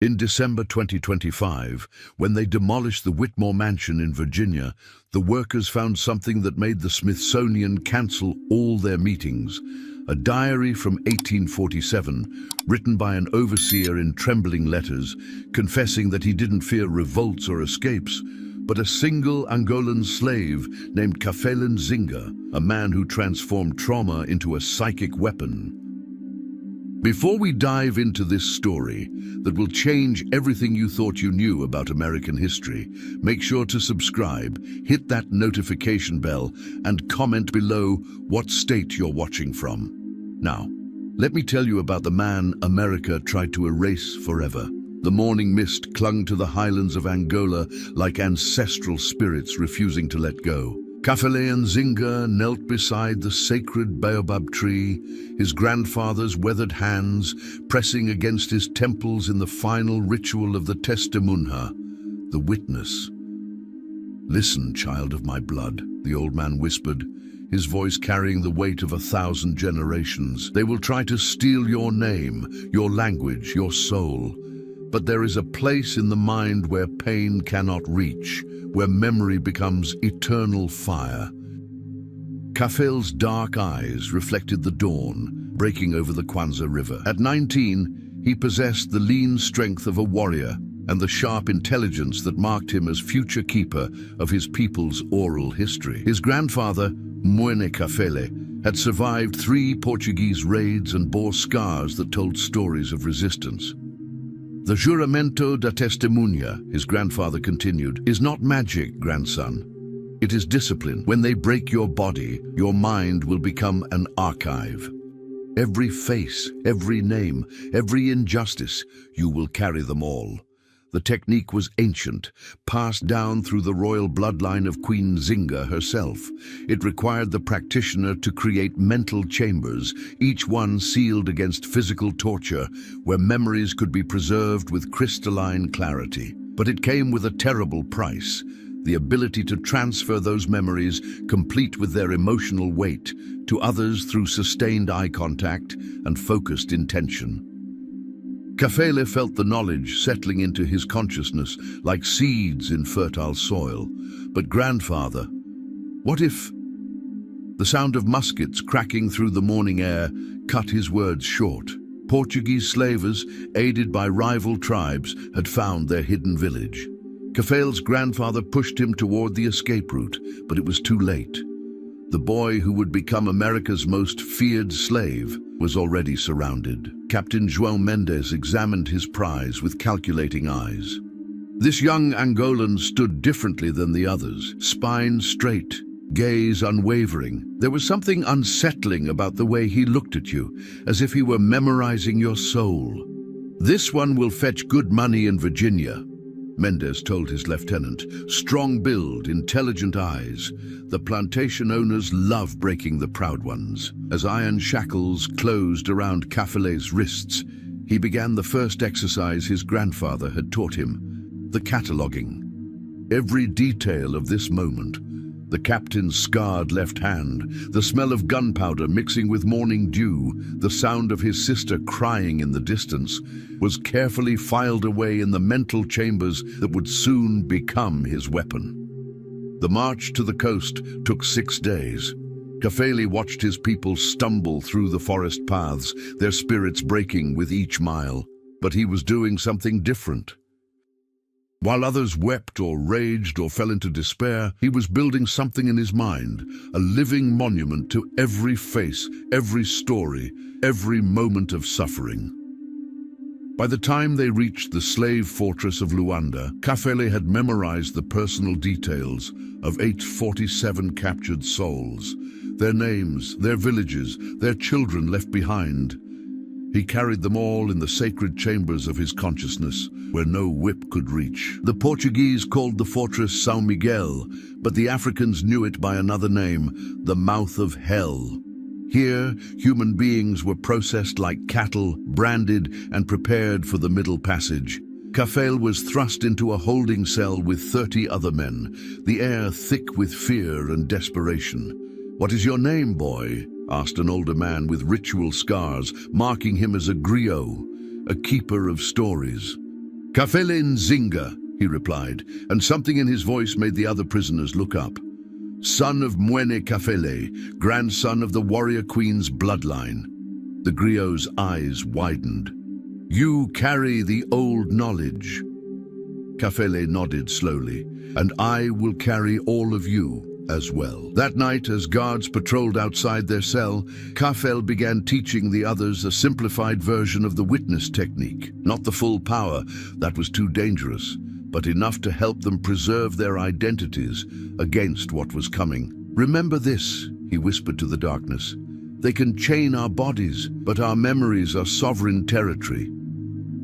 In December 2025, when they demolished the Whitmore Mansion in Virginia, the workers found something that made the Smithsonian cancel all their meetings. A diary from 1847, written by an overseer in trembling letters, confessing that he didn't fear revolts or escapes, but a single Angolan slave named Kafele Nzinga, a man who transformed trauma into a psychic weapon. Before we dive into this story that will change everything you thought you knew about American history, make sure to subscribe, hit that notification bell, and comment below what state you're watching from. Now, let me tell you about the man America tried to erase forever. The morning mist clung to the highlands of Angola like ancestral spirits refusing to let go. Kafele Nzinga knelt beside the sacred baobab tree, his grandfather's weathered hands pressing against his temples in the final ritual of the testemunha, the witness. "Listen, child of my blood," the old man whispered, his voice carrying the weight of 1,000 generations. "They will try to steal your name, your language, your soul. But there is a place in the mind where pain cannot reach, where memory becomes eternal fire." Kafele's dark eyes reflected the dawn, breaking over the Kwanzaa River. At 19, he possessed the lean strength of a warrior and the sharp intelligence that marked him as future keeper of his people's oral history. His grandfather, Mwene Kafele, had survived 3 Portuguese raids and bore scars that told stories of resistance. "The juramento da testemunha," his grandfather continued, "is not magic, grandson. It is discipline. When they break your body, your mind will become an archive. Every face, every name, every injustice, you will carry them all." The technique was ancient, passed down through the royal bloodline of Queen Nzinga herself. It required the practitioner to create mental chambers, each one sealed against physical torture, where memories could be preserved with crystalline clarity. But it came with a terrible price: the ability to transfer those memories, complete with their emotional weight, to others through sustained eye contact and focused intention. Kafele felt the knowledge settling into his consciousness like seeds in fertile soil. But grandfather, what if... The sound of muskets cracking through the morning air cut his words short. Portuguese slavers, aided by rival tribes, had found their hidden village. Kafele's grandfather pushed him toward the escape route, but it was too late. The boy who would become America's most feared slave was already surrounded. Captain João Mendes examined his prize with calculating eyes. This young Angolan stood differently than the others, spine straight, gaze unwavering. There was something unsettling about the way he looked at you, as if he were memorizing your soul. "This one will fetch good money in Virginia," Mendes told his lieutenant. "Strong build, intelligent eyes. The plantation owners love breaking the proud ones." As iron shackles closed around Kafele's wrists, he began the first exercise his grandfather had taught him: the cataloging. Every detail of this moment, the captain's scarred left hand, the smell of gunpowder mixing with morning dew, the sound of his sister crying in the distance, was carefully filed away in the mental chambers that would soon become his weapon. The march to the coast took 6 days. Kafele watched his people stumble through the forest paths, their spirits breaking with each mile. But he was doing something different. While others wept or raged or fell into despair, he was building something in his mind, a living monument to every face, every story, every moment of suffering. By the time they reached the slave fortress of Luanda, Kafele had memorized the personal details of 847 captured souls, their names, their villages, their children left behind. He carried them all in the sacred chambers of his consciousness, where no whip could reach. The Portuguese called the fortress São Miguel, but the Africans knew it by another name, the mouth of hell. Here, human beings were processed like cattle, branded and prepared for the Middle Passage. Kafele was thrust into a holding cell with 30 other men, the air thick with fear and desperation. "What is your name, boy?" asked an older man with ritual scars, marking him as a griot, a keeper of stories. "Kafele Nzinga," he replied, and something in his voice made the other prisoners look up. "Son of Mwene Kafele, grandson of the warrior queen's bloodline." The griot's eyes widened. "You carry the old knowledge." Kafele nodded slowly. "And I will carry all of you as well." That night, as guards patrolled outside their cell, Kafele began teaching the others a simplified version of the witness technique. Not the full power, that was too dangerous, but enough to help them preserve their identities against what was coming. "Remember this," he whispered to the darkness. "They can chain our bodies, but our memories are sovereign territory."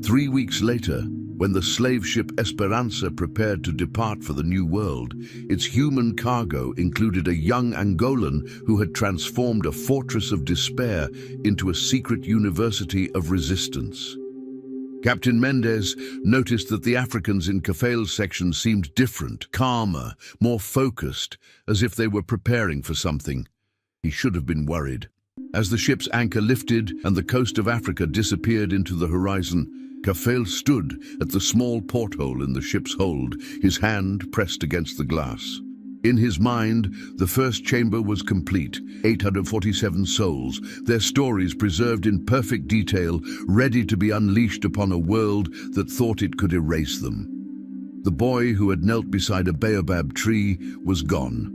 3 weeks later, when the slave ship Esperanza prepared to depart for the New World, its human cargo included a young Angolan who had transformed a fortress of despair into a secret university of resistance. Captain Mendez noticed that the Africans in Kafele's section seemed different, calmer, more focused, as if they were preparing for something. He should have been worried. As the ship's anchor lifted and the coast of Africa disappeared into the horizon, Kafele stood at the small porthole in the ship's hold, his hand pressed against the glass. In his mind, the first chamber was complete, 847 souls, their stories preserved in perfect detail, ready to be unleashed upon a world that thought it could erase them. The boy who had knelt beside a baobab tree was gone.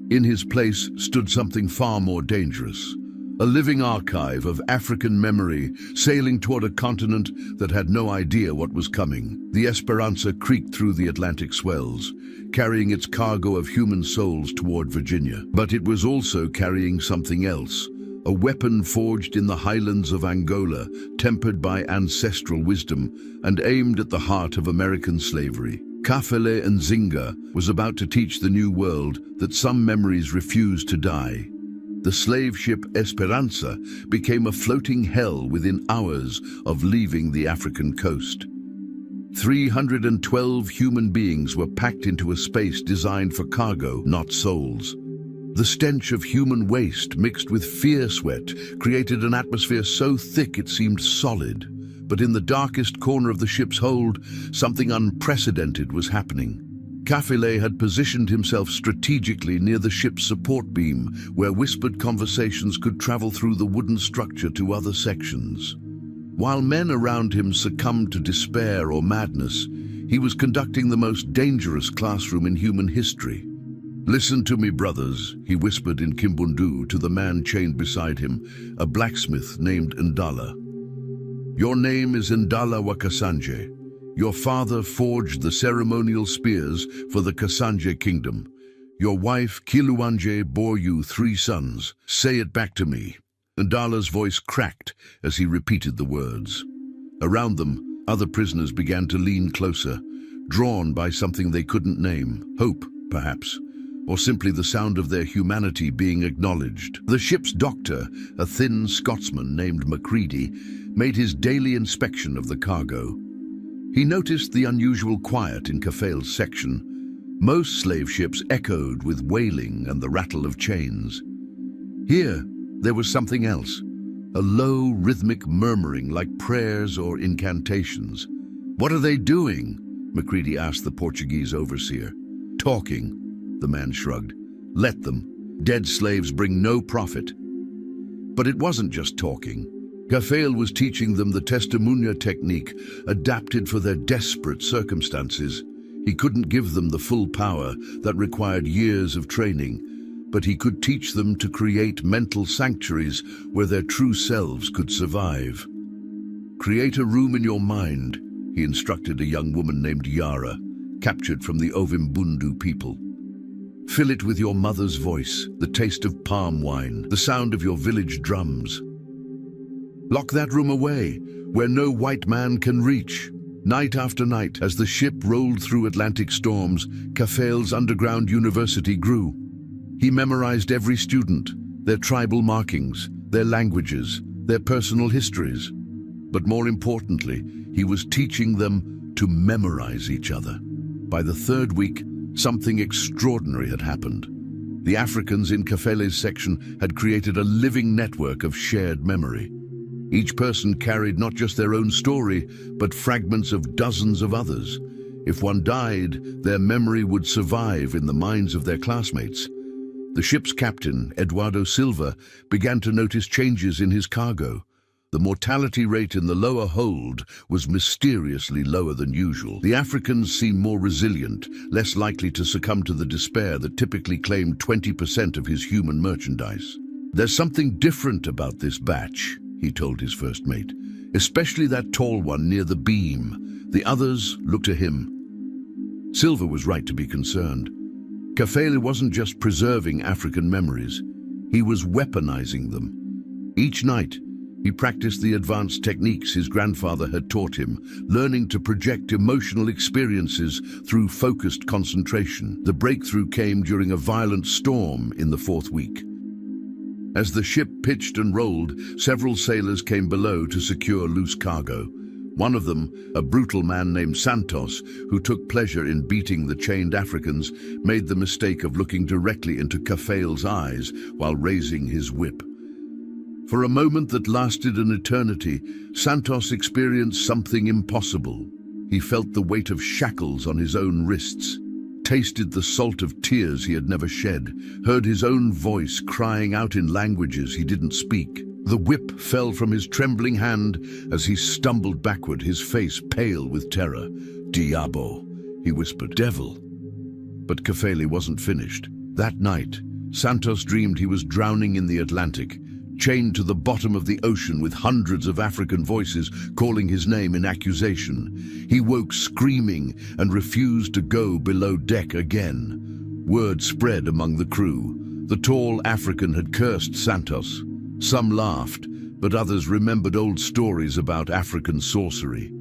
In his place stood something far more dangerous. A living archive of African memory sailing toward a continent that had no idea what was coming. The Esperanza creaked through the Atlantic swells, carrying its cargo of human souls toward Virginia. But it was also carrying something else, a weapon forged in the highlands of Angola, tempered by ancestral wisdom and aimed at the heart of American slavery. Kafele Nzinga was about to teach the New World that some memories refuse to die. The slave ship Esperanza became a floating hell within hours of leaving the African coast. 312 human beings were packed into a space designed for cargo, not souls. The stench of human waste mixed with fear sweat created an atmosphere so thick it seemed solid. But in the darkest corner of the ship's hold, something unprecedented was happening. Kafele had positioned himself strategically near the ship's support beam, where whispered conversations could travel through the wooden structure to other sections. While men around him succumbed to despair or madness, he was conducting the most dangerous classroom in human history. "Listen to me, brothers," he whispered in Kimbundu to the man chained beside him, a blacksmith named Ndala. "Your name is Ndala wa Kasanje. Your father forged the ceremonial spears for the Kasanje kingdom. Your wife, Kiluanje, bore you 3 sons. Say it back to me." Ndala's voice cracked as he repeated the words. Around them, other prisoners began to lean closer, drawn by something they couldn't name. Hope, perhaps, or simply the sound of their humanity being acknowledged. The ship's doctor, a thin Scotsman named Macready, made his daily inspection of the cargo. He noticed the unusual quiet in Kafele's section. Most slave ships echoed with wailing and the rattle of chains. Here, there was something else, a low, rhythmic murmuring like prayers or incantations. "What are they doing?" Macready asked the Portuguese overseer. "Talking," the man shrugged. "Let them. Dead slaves bring no profit." But it wasn't just talking. Kafele was teaching them the testimonia technique, adapted for their desperate circumstances. He couldn't give them the full power that required years of training, but he could teach them to create mental sanctuaries where their true selves could survive. "Create a room in your mind," he instructed a young woman named Yara, captured from the Ovimbundu people. "Fill it with your mother's voice, the taste of palm wine, the sound of your village drums. Lock that room away, where no white man can reach." Night after night, as the ship rolled through Atlantic storms, Kafele's underground university grew. He memorized every student, their tribal markings, their languages, their personal histories. But more importantly, he was teaching them to memorize each other. By the 3rd week, something extraordinary had happened. The Africans in Kafele's section had created a living network of shared memory. Each person carried not just their own story, but fragments of dozens of others. If one died, their memory would survive in the minds of their classmates. The ship's captain, Eduardo Silva, began to notice changes in his cargo. The mortality rate in the lower hold was mysteriously lower than usual. The Africans seemed more resilient, less likely to succumb to the despair that typically claimed 20% of his human merchandise. "There's something different about this batch," he told his first mate, "especially that tall one near the beam." The others looked to him. Silva was right to be concerned. Kafele wasn't just preserving African memories, he was weaponizing them. Each night, he practiced the advanced techniques his grandfather had taught him, learning to project emotional experiences through focused concentration. The breakthrough came during a violent storm in the fourth week. As the ship pitched and rolled, several sailors came below to secure loose cargo. One of them, a brutal man named Santos, who took pleasure in beating the chained Africans, made the mistake of looking directly into Kafele's eyes while raising his whip. For a moment that lasted an eternity, Santos experienced something impossible. He felt the weight of shackles on his own wrists, tasted the salt of tears he had never shed, heard his own voice crying out in languages he didn't speak. The whip fell from his trembling hand as he stumbled backward, his face pale with terror. "Diabo," he whispered, "devil." But Kafele wasn't finished. That night, Santos dreamed he was drowning in the Atlantic, chained to the bottom of the ocean with hundreds of African voices calling his name in accusation. He woke screaming and refused to go below deck again. Word spread among the crew. The tall African had cursed Santos. Some laughed, but others remembered old stories about African sorcery.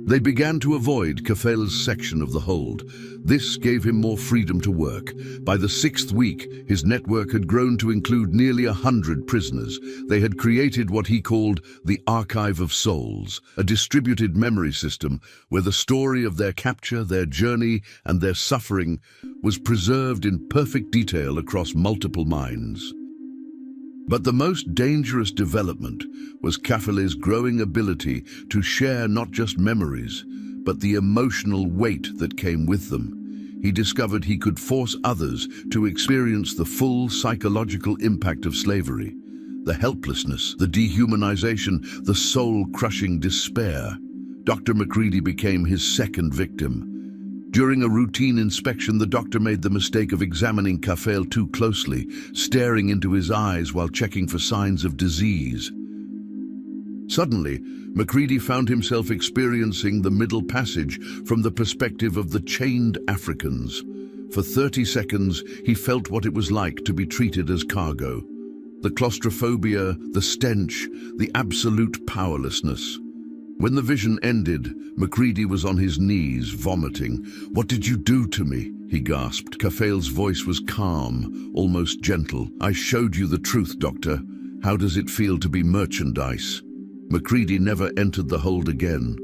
They began to avoid Kafele's section of the hold. This gave him more freedom to work. By the 6th week, his network had grown to include nearly 100 prisoners. They had created what he called the Archive of Souls, a distributed memory system where the story of their capture, their journey, and their suffering was preserved in perfect detail across multiple minds. But the most dangerous development was Kafele's growing ability to share not just memories, but the emotional weight that came with them. He discovered he could force others to experience the full psychological impact of slavery, the helplessness, the dehumanization, the soul-crushing despair. Dr. McCready became his second victim. During a routine inspection, the doctor made the mistake of examining Kafele too closely, staring into his eyes while checking for signs of disease. Suddenly, McCready found himself experiencing the middle passage from the perspective of the chained Africans. For 30 seconds, he felt what it was like to be treated as cargo. The claustrophobia, the stench, the absolute powerlessness. When the vision ended, McCready was on his knees, vomiting. "What did you do to me?" he gasped. Kafele's voice was calm, almost gentle. "I showed you the truth, Doctor. How does it feel to be merchandise?" McCready never entered the hold again.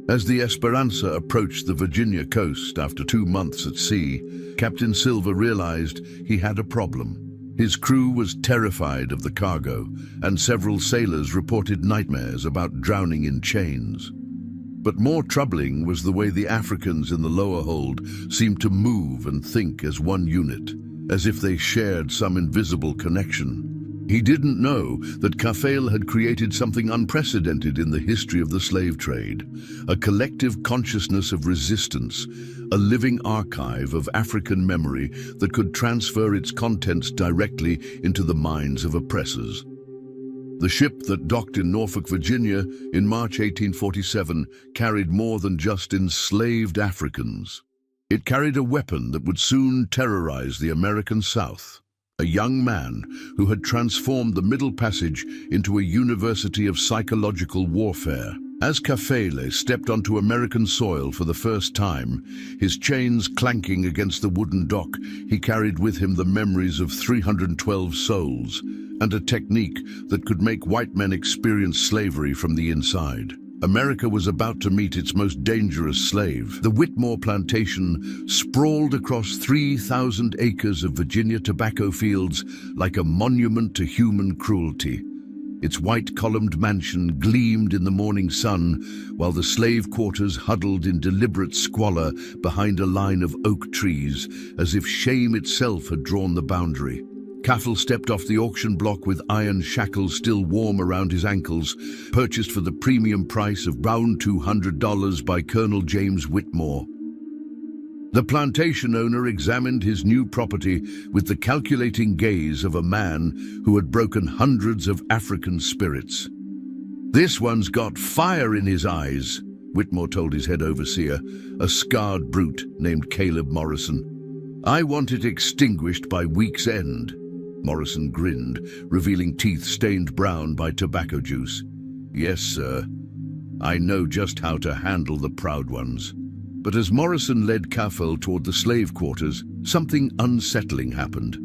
As the Esperanza approached the Virginia coast after 2 months at sea, Captain Silva realized he had a problem. His crew was terrified of the cargo, and several sailors reported nightmares about drowning in chains. But more troubling was the way the Africans in the lower hold seemed to move and think as one unit, as if they shared some invisible connection. He didn't know that Kafele had created something unprecedented in the history of the slave trade, a collective consciousness of resistance, a living archive of African memory that could transfer its contents directly into the minds of oppressors. The ship that docked in Norfolk, Virginia in March 1847 carried more than just enslaved Africans. It carried a weapon that would soon terrorize the American South. A young man who had transformed the Middle Passage into a university of psychological warfare. As Kafele stepped onto American soil for the first time, his chains clanking against the wooden dock, he carried with him the memories of 312 souls and a technique that could make white men experience slavery from the inside. America was about to meet its most dangerous slave. The Whitmore plantation sprawled across 3,000 acres of Virginia tobacco fields like a monument to human cruelty. Its white-columned mansion gleamed in the morning sun, while the slave quarters huddled in deliberate squalor behind a line of oak trees, as if shame itself had drawn the boundary. Kafele stepped off the auction block with iron shackles still warm around his ankles, purchased for the premium price of around $200 by Colonel James Whitmore. The plantation owner examined his new property with the calculating gaze of a man who had broken hundreds of African spirits. "This one's got fire in his eyes," Whitmore told his head overseer, a scarred brute named Caleb Morrison. "I want it extinguished by week's end." Morrison grinned, revealing teeth stained brown by tobacco juice. "Yes, sir. I know just how to handle the proud ones." But as Morrison led Kafele toward the slave quarters, something unsettling happened.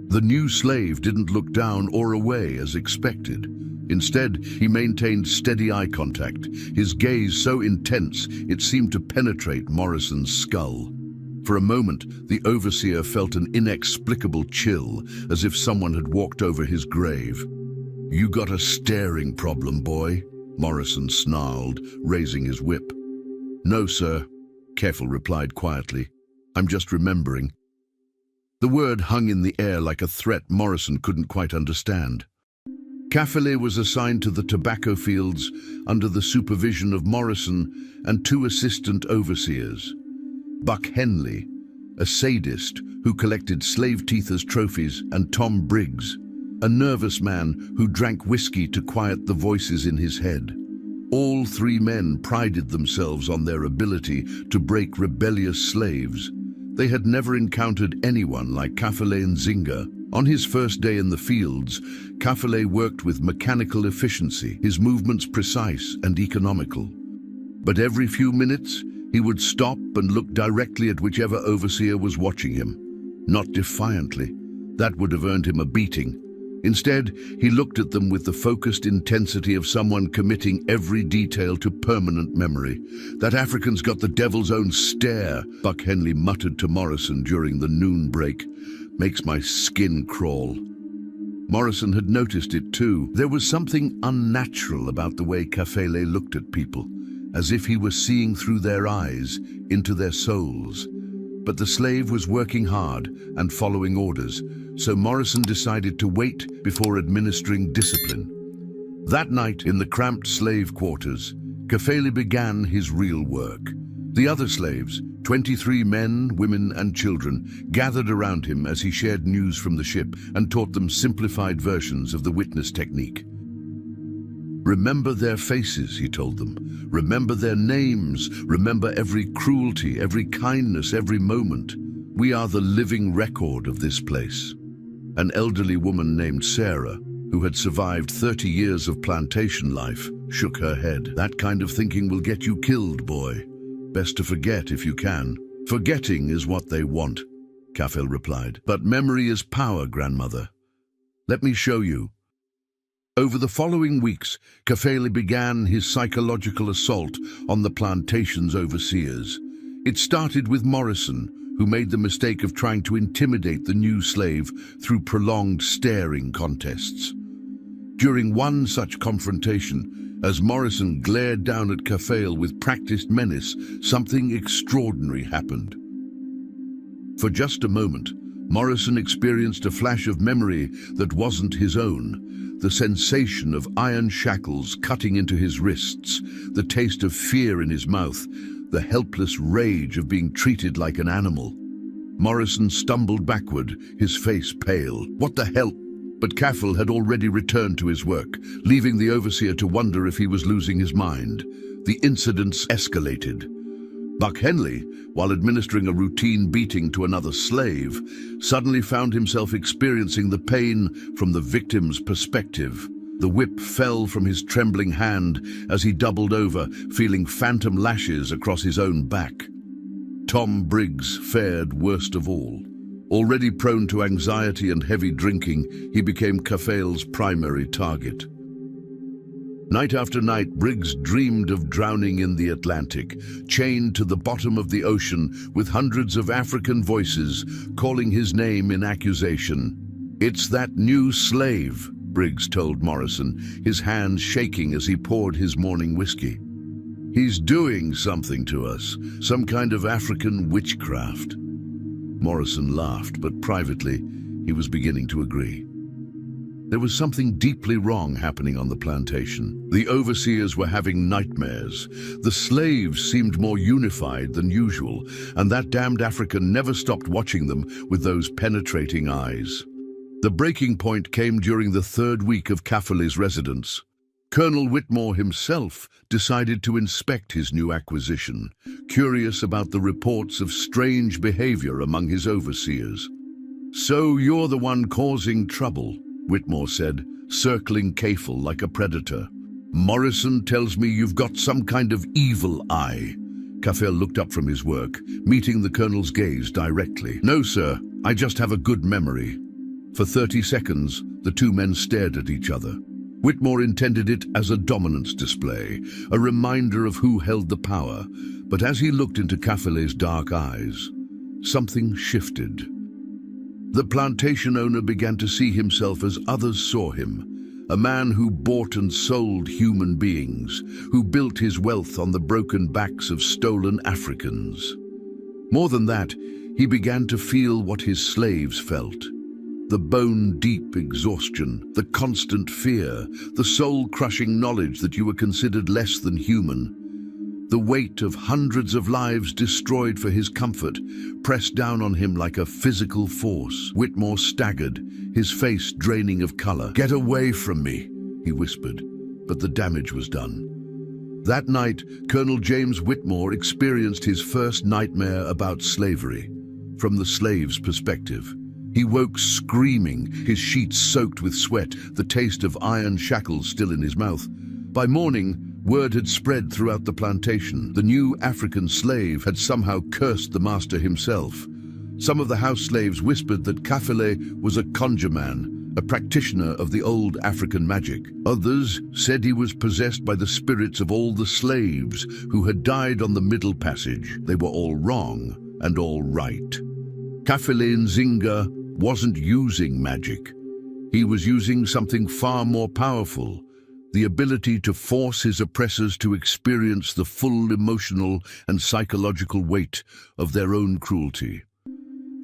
The new slave didn't look down or away as expected. Instead, he maintained steady eye contact, his gaze so intense it seemed to penetrate Morrison's skull. For a moment, the overseer felt an inexplicable chill, as if someone had walked over his grave. "You got a staring problem, boy," Morrison snarled, raising his whip. "No, sir," Kafele replied quietly. "I'm just remembering." The word hung in the air like a threat Morrison couldn't quite understand. Kafele was assigned to the tobacco fields under the supervision of Morrison and two assistant overseers. Buck Henley, a sadist who collected slave teeth as trophies, and Tom Briggs, a nervous man who drank whiskey to quiet the voices in his head. All three men prided themselves on their ability to break rebellious slaves. They had never encountered anyone like Kafele Nzinga. On his first day in the fields, Kafele worked with mechanical efficiency, his movements precise and economical. But every few minutes, he would stop and look directly at whichever overseer was watching him. Not defiantly. That would have earned him a beating. Instead, he looked at them with the focused intensity of someone committing every detail to permanent memory. "That African's got the devil's own stare," Buck Henley muttered to Morrison during the noon break. "Makes my skin crawl." Morrison had noticed it too. There was something unnatural about the way Kafele looked at people, as if he was seeing through their eyes, into their souls. But the slave was working hard and following orders, so Morrison decided to wait before administering discipline. That night, in the cramped slave quarters, Kafele began his real work. The other slaves, 23 men, women, and children, gathered around him as he shared news from the ship and taught them simplified versions of the witness technique. "Remember their faces," he told them. "Remember their names. Remember every cruelty, every kindness, every moment. We are the living record of this place." An elderly woman named Sarah, who had survived 30 years of plantation life, shook her head. "That kind of thinking will get you killed, boy. Best to forget if you can." "Forgetting is what they want," Kafele replied. "But memory is power, grandmother. Let me show you." Over the following weeks, Kafele began his psychological assault on the plantation's overseers. It started with Morrison, who made the mistake of trying to intimidate the new slave through prolonged staring contests. During one such confrontation, as Morrison glared down at Kafele with practiced menace, something extraordinary happened. For just a moment, Morrison experienced a flash of memory that wasn't his own. The sensation of iron shackles cutting into his wrists, the taste of fear in his mouth, the helpless rage of being treated like an animal. Morrison stumbled backward, his face pale. "What the hell?" But Kafele had already returned to his work, leaving the overseer to wonder if he was losing his mind. The incidents escalated. Buck Henley, while administering a routine beating to another slave, suddenly found himself experiencing the pain from the victim's perspective. The whip fell from his trembling hand as he doubled over, feeling phantom lashes across his own back. Tom Briggs fared worst of all. Already prone to anxiety and heavy drinking, he became Kafele's primary target. Night after night, Briggs dreamed of drowning in the Atlantic, chained to the bottom of the ocean with hundreds of African voices calling his name in accusation. "It's that new slave," Briggs told Morrison, his hands shaking as he poured his morning whiskey. "He's doing something to us, some kind of African witchcraft." Morrison laughed, but privately, he was beginning to agree. There was something deeply wrong happening on the plantation. The overseers were having nightmares. The slaves seemed more unified than usual, and that damned African never stopped watching them with those penetrating eyes. The breaking point came during the third week of Kafele's residence. Colonel Whitmore himself decided to inspect his new acquisition, curious about the reports of strange behavior among his overseers. "So you're the one causing trouble," Whitmore said, circling Kafele like a predator. "Morrison tells me you've got some kind of evil eye." Kafele looked up from his work, meeting the colonel's gaze directly. "No, sir, I just have a good memory." For 30 seconds, the two men stared at each other. Whitmore intended it as a dominance display, a reminder of who held the power. But as he looked into Kafele's dark eyes, something shifted. The plantation owner began to see himself as others saw him, a man who bought and sold human beings, who built his wealth on the broken backs of stolen Africans. More than that, he began to feel what his slaves felt. The bone-deep exhaustion, the constant fear, the soul-crushing knowledge that you were considered less than human. The weight of hundreds of lives destroyed for his comfort pressed down on him like a physical force. Whitmore staggered, his face draining of color. "Get away from me," he whispered, but the damage was done. That night, Colonel James Whitmore experienced his first nightmare about slavery, from the slave's perspective. He woke screaming, his sheets soaked with sweat, the taste of iron shackles still in his mouth. By morning, word had spread throughout the plantation. The new African slave had somehow cursed the master himself. Some of the house slaves whispered that Kafele was a conjureman, a practitioner of the old African magic. Others said he was possessed by the spirits of all the slaves who had died on the Middle Passage. They were all wrong and all right. Kafele Nzinga wasn't using magic. He was using something far more powerful, the ability to force his oppressors to experience the full emotional and psychological weight of their own cruelty.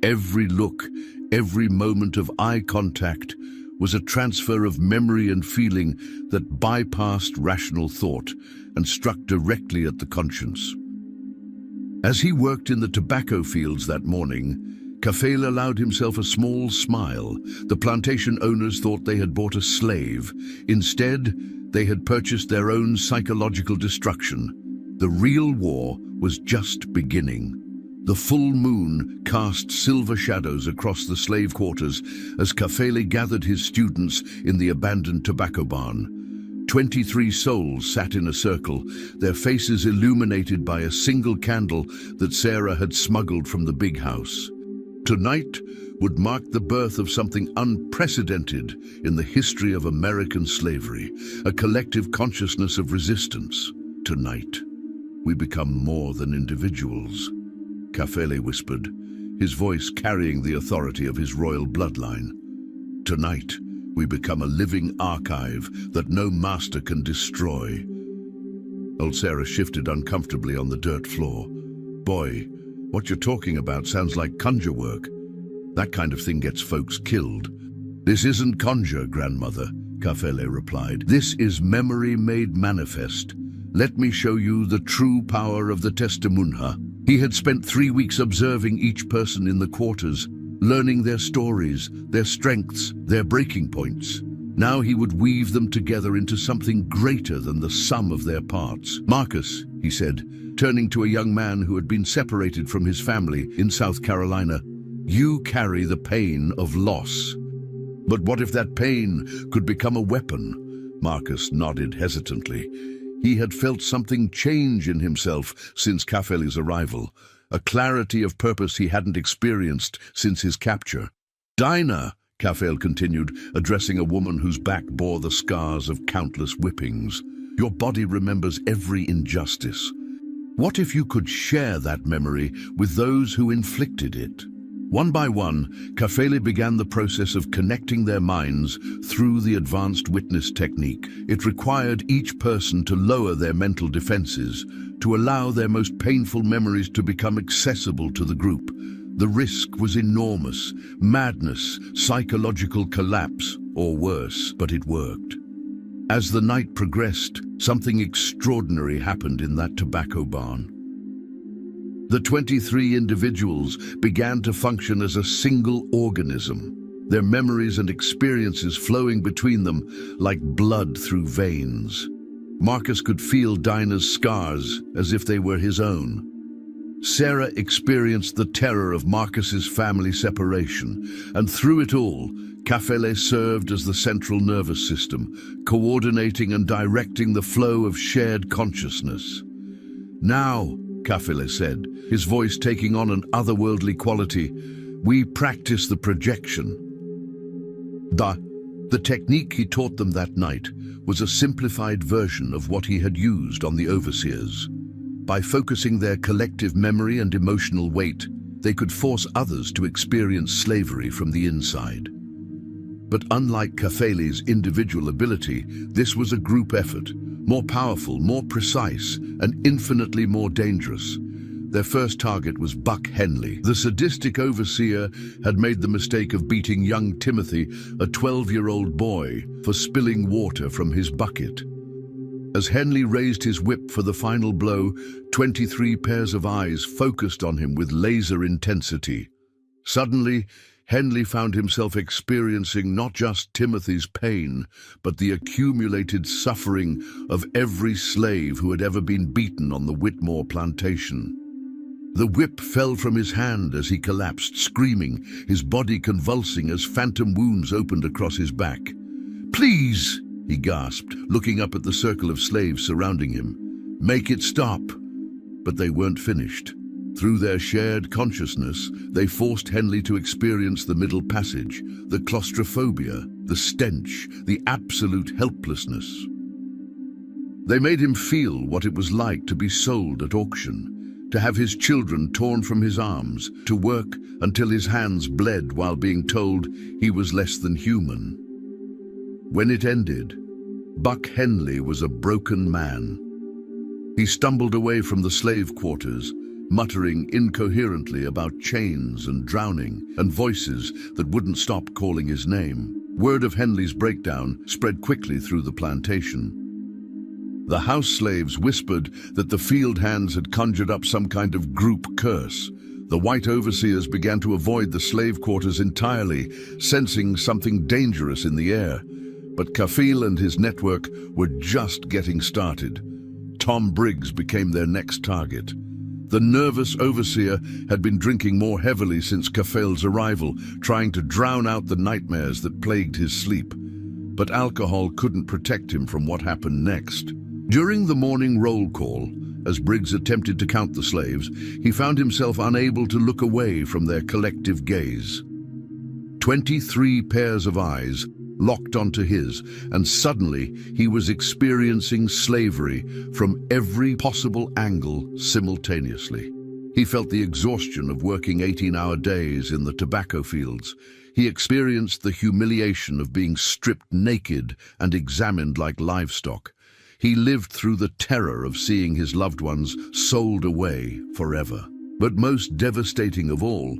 Every look, every moment of eye contact was a transfer of memory and feeling that bypassed rational thought and struck directly at the conscience. As he worked in the tobacco fields that morning, Kafele allowed himself a small smile. The plantation owners thought they had bought a slave. Instead, they had purchased their own psychological destruction. The real war was just beginning. The full moon cast silver shadows across the slave quarters as Kafele gathered his students in the abandoned tobacco barn. 23 souls sat in a circle, their faces illuminated by a single candle that Sarah had smuggled from the big house. Tonight would mark the birth of something unprecedented in the history of American slavery, a collective consciousness of resistance. Tonight, we become more than individuals, Kafele whispered, his voice carrying the authority of his royal bloodline. Tonight, we become a living archive that no master can destroy. Old Sarah shifted uncomfortably on the dirt floor. "Boy, what you're talking about sounds like conjure work. That kind of thing gets folks killed." "This isn't conjure, grandmother," Kafele replied. "This is memory made manifest. Let me show you the true power of the Testamunha." He had spent 3 weeks observing each person in the quarters, learning their stories, their strengths, their breaking points. Now he would weave them together into something greater than the sum of their parts. "Marcus," he said, turning to a young man who had been separated from his family in South Carolina, "you carry the pain of loss. But what if that pain could become a weapon?" Marcus nodded hesitantly. He had felt something change in himself since Kafele's arrival, a clarity of purpose he hadn't experienced since his capture. "Dinah," Kafele continued, addressing a woman whose back bore the scars of countless whippings, "your body remembers every injustice. What if you could share that memory with those who inflicted it?" One by one, Kafele began the process of connecting their minds through the advanced witness technique. It required each person to lower their mental defenses, to allow their most painful memories to become accessible to the group. The risk was enormous: madness, psychological collapse, or worse, but it worked. As the night progressed, something extraordinary happened in that tobacco barn. The 23 individuals began to function as a single organism, their memories and experiences flowing between them like blood through veins. Marcus could feel Dinah's scars as if they were his own. Sarah experienced the terror of Marcus's family separation, and through it all, Kafele served as the central nervous system, coordinating and directing the flow of shared consciousness. "Now," Kafele said, his voice taking on an otherworldly quality, "we practice the projection." The technique he taught them that night was a simplified version of what he had used on the overseers. By focusing their collective memory and emotional weight, they could force others to experience slavery from the inside. But unlike Kafele's individual ability, this was a group effort, more powerful, more precise, and infinitely more dangerous. Their first target was Buck Henley. The sadistic overseer had made the mistake of beating young Timothy, a 12-year-old boy, for spilling water from his bucket. As Henley raised his whip for the final blow, 23 pairs of eyes focused on him with laser intensity. Suddenly, Henley found himself experiencing not just Timothy's pain, but the accumulated suffering of every slave who had ever been beaten on the Whitmore plantation. The whip fell from his hand as he collapsed, screaming, his body convulsing as phantom wounds opened across his back. "Please!" he gasped, looking up at the circle of slaves surrounding him. "Make it stop!" But they weren't finished. Through their shared consciousness, they forced Henley to experience the middle passage, the claustrophobia, the stench, the absolute helplessness. They made him feel what it was like to be sold at auction, to have his children torn from his arms, to work until his hands bled while being told he was less than human. When it ended, Buck Henley was a broken man. He stumbled away from the slave quarters, muttering incoherently about chains and drowning and voices that wouldn't stop calling his name. Word of Henley's breakdown spread quickly through the plantation. The house slaves whispered that the field hands had conjured up some kind of group curse. The white overseers began to avoid the slave quarters entirely, sensing something dangerous in the air. But Kafele and his network were just getting started. Tom Briggs became their next target. The nervous overseer had been drinking more heavily since Kafele's arrival, trying to drown out the nightmares that plagued his sleep. But alcohol couldn't protect him from what happened next. During the morning roll call, as Briggs attempted to count the slaves, he found himself unable to look away from their collective gaze. 23 pairs of eyes locked onto his, and suddenly he was experiencing slavery from every possible angle simultaneously. He felt the exhaustion of working 18-hour days in the tobacco fields. He experienced the humiliation of being stripped naked and examined like livestock. He lived through the terror of seeing his loved ones sold away forever. But most devastating of all,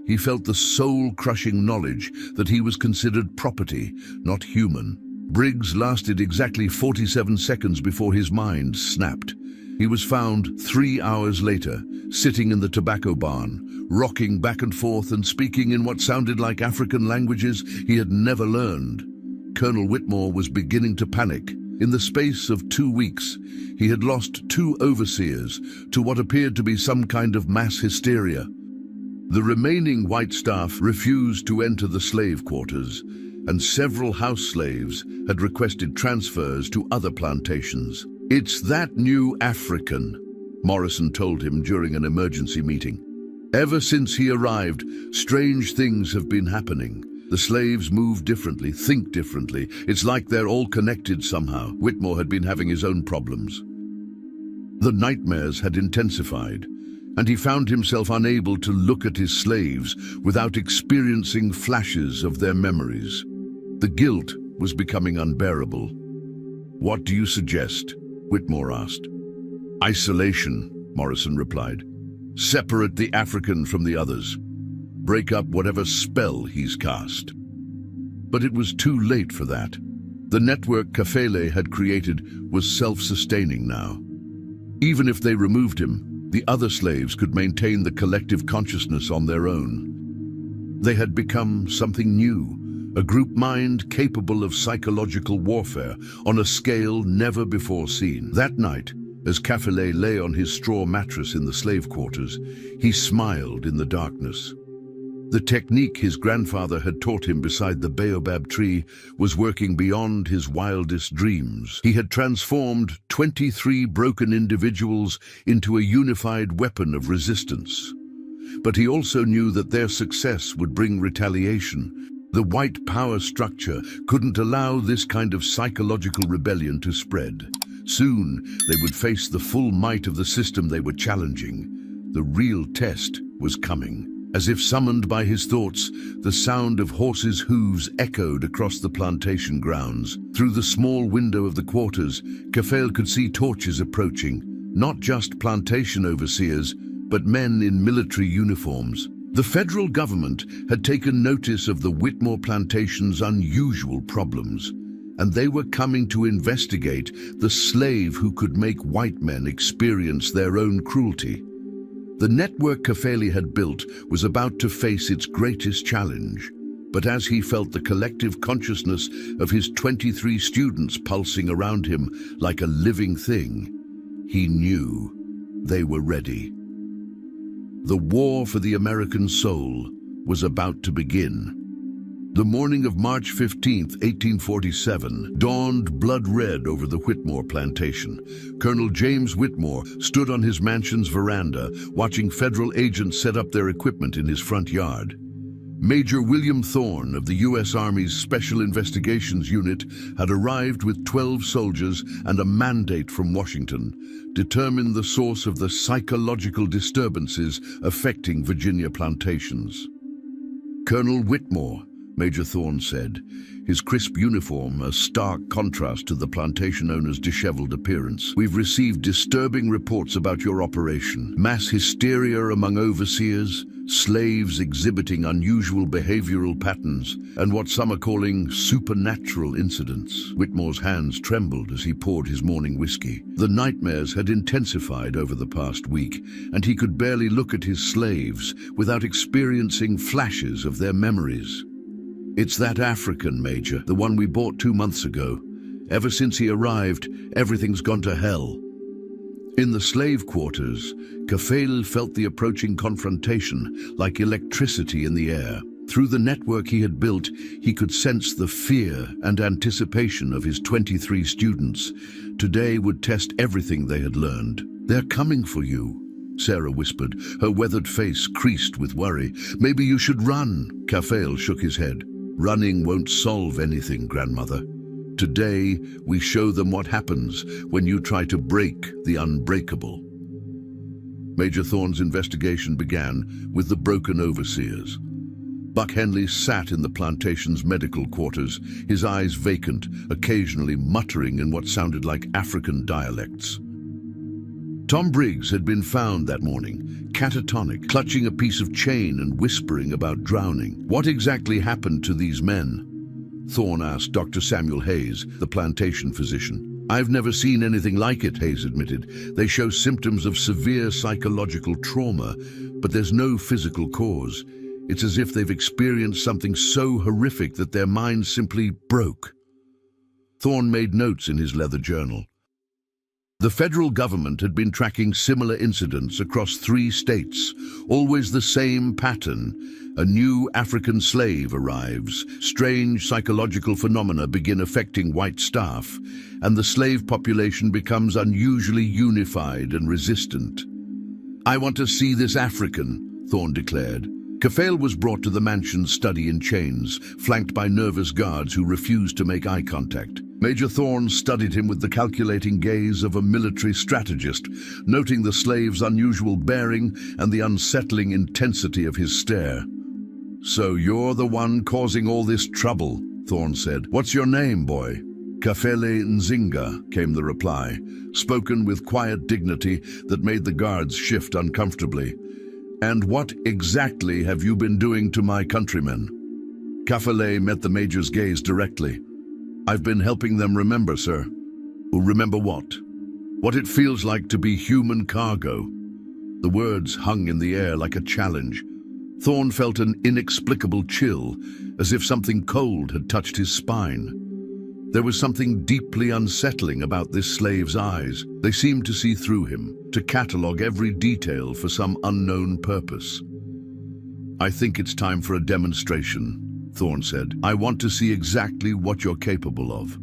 he felt the soul-crushing knowledge that he was considered property, not human. Briggs lasted exactly 47 seconds before his mind snapped. He was found 3 hours later, sitting in the tobacco barn, rocking back and forth and speaking in what sounded like African languages he had never learned. Colonel Whitmore was beginning to panic. In the space of 2 weeks, he had lost 2 overseers to what appeared to be some kind of mass hysteria. The remaining white staff refused to enter the slave quarters, and several house slaves had requested transfers to other plantations. "It's that new African," Morrison told him during an emergency meeting. "Ever since he arrived, strange things have been happening. The slaves move differently, think differently. It's like they're all connected somehow." Whitmore had been having his own problems. The nightmares had intensified, and he found himself unable to look at his slaves without experiencing flashes of their memories. The guilt was becoming unbearable. "What do you suggest?" Whitmore asked. "Isolation," Morrison replied. "Separate the African from the others. Break up whatever spell he's cast." But it was too late for that. The network Kafele had created was self-sustaining now. Even if they removed him, the other slaves could maintain the collective consciousness on their own. They had become something new, a group mind capable of psychological warfare on a scale never before seen. That night, as Kafele lay on his straw mattress in the slave quarters, he smiled in the darkness. The technique his grandfather had taught him beside the baobab tree was working beyond his wildest dreams. He had transformed 23 broken individuals into a unified weapon of resistance. But he also knew that their success would bring retaliation. The white power structure couldn't allow this kind of psychological rebellion to spread. Soon, they would face the full might of the system they were challenging. The real test was coming. As if summoned by his thoughts, the sound of horses' hooves echoed across the plantation grounds. Through the small window of the quarters, Kafele could see torches approaching, not just plantation overseers, but men in military uniforms. The federal government had taken notice of the Whitmore plantation's unusual problems, and they were coming to investigate the slave who could make white men experience their own cruelty. The network Kafele had built was about to face its greatest challenge, but as he felt the collective consciousness of his 23 students pulsing around him like a living thing, he knew they were ready. The war for the American soul was about to begin. The morning of March 15, 1847, dawned blood-red over the Whitmore plantation. Colonel James Whitmore stood on his mansion's veranda, watching federal agents set up their equipment in his front yard. Major William Thorne of the U.S. Army's Special Investigations Unit had arrived with 12 soldiers and a mandate from Washington, determine the source of the psychological disturbances affecting Virginia plantations. "Colonel Whitmore," Major Thorne said, his crisp uniform a stark contrast to the plantation owner's disheveled appearance. "We've received disturbing reports about your operation. Mass hysteria among overseers, slaves exhibiting unusual behavioral patterns, and what some are calling supernatural incidents." Whitmore's hands trembled as he poured his morning whiskey. The nightmares had intensified over the past week, and he could barely look at his slaves without experiencing flashes of their memories. "It's that African, Major, the one we bought 2 months ago. Ever since he arrived, everything's gone to hell." In the slave quarters, Kafele felt the approaching confrontation like electricity in the air. Through the network he had built, he could sense the fear and anticipation of his 23 students. Today would test everything they had learned. "They're coming for you," Sarah whispered, her weathered face creased with worry. "Maybe you should run." Kafele shook his head. "Running won't solve anything, Grandmother. Today, we show them what happens when you try to break the unbreakable." Major Thorne's investigation began with the broken overseers. Buck Henley sat in the plantation's medical quarters, his eyes vacant, occasionally muttering in what sounded like African dialects. Tom Briggs had been found that morning, catatonic, clutching a piece of chain and whispering about drowning. "What exactly happened to these men?" Thorne asked Dr. Samuel Hayes, the plantation physician. "I've never seen anything like it," Hayes admitted. "They show symptoms of severe psychological trauma, but there's no physical cause. It's as if they've experienced something so horrific that their minds simply broke." Thorne made notes in his leather journal. The federal government had been tracking similar incidents across 3 states, always the same pattern. A new African slave arrives, strange psychological phenomena begin affecting white staff, and the slave population becomes unusually unified and resistant. "I want to see this African," Thorne declared. Kafele was brought to the mansion's study in chains, flanked by nervous guards who refused to make eye contact. Major Thorne studied him with the calculating gaze of a military strategist, noting the slave's unusual bearing and the unsettling intensity of his stare. "So you're the one causing all this trouble," Thorne said. "What's your name, boy?" "Kafele Nzinga," came the reply, spoken with quiet dignity that made the guards shift uncomfortably. "And what exactly have you been doing to my countrymen?" Kafele met the major's gaze directly. "I've been helping them remember, sir." "Remember what?" "What it feels like to be human cargo." The words hung in the air like a challenge. Thorne felt an inexplicable chill, as if something cold had touched his spine. There was something deeply unsettling about this slave's eyes. They seemed to see through him, to catalogue every detail for some unknown purpose. "I think it's time for a demonstration," Thorne said. "I want to see exactly what you're capable of."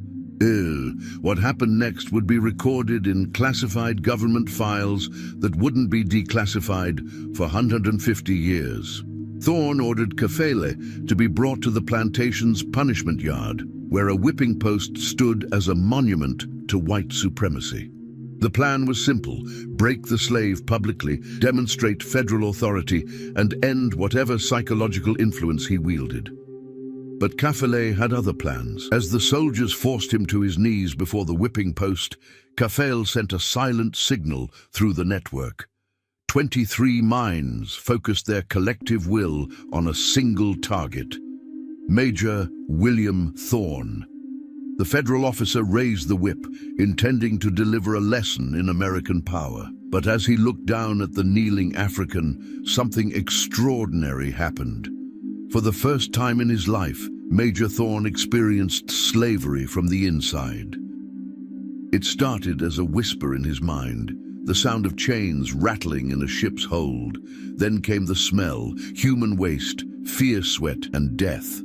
What happened next would be recorded in classified government files that wouldn't be declassified for 150 years. Thorne ordered Kafele to be brought to the plantation's punishment yard, where a whipping post stood as a monument to white supremacy. The plan was simple: break the slave publicly, demonstrate federal authority, and end whatever psychological influence he wielded. But Kafele had other plans. As the soldiers forced him to his knees before the whipping post, Kafele sent a silent signal through the network. 23 minds focused their collective will on a single target: Major William Thorne. The federal officer raised the whip, intending to deliver a lesson in American power. But as he looked down at the kneeling African, something extraordinary happened. For the first time in his life, Major Thorne experienced slavery from the inside. It started as a whisper in his mind, the sound of chains rattling in a ship's hold. Then came the smell, human waste, fierce sweat, and death.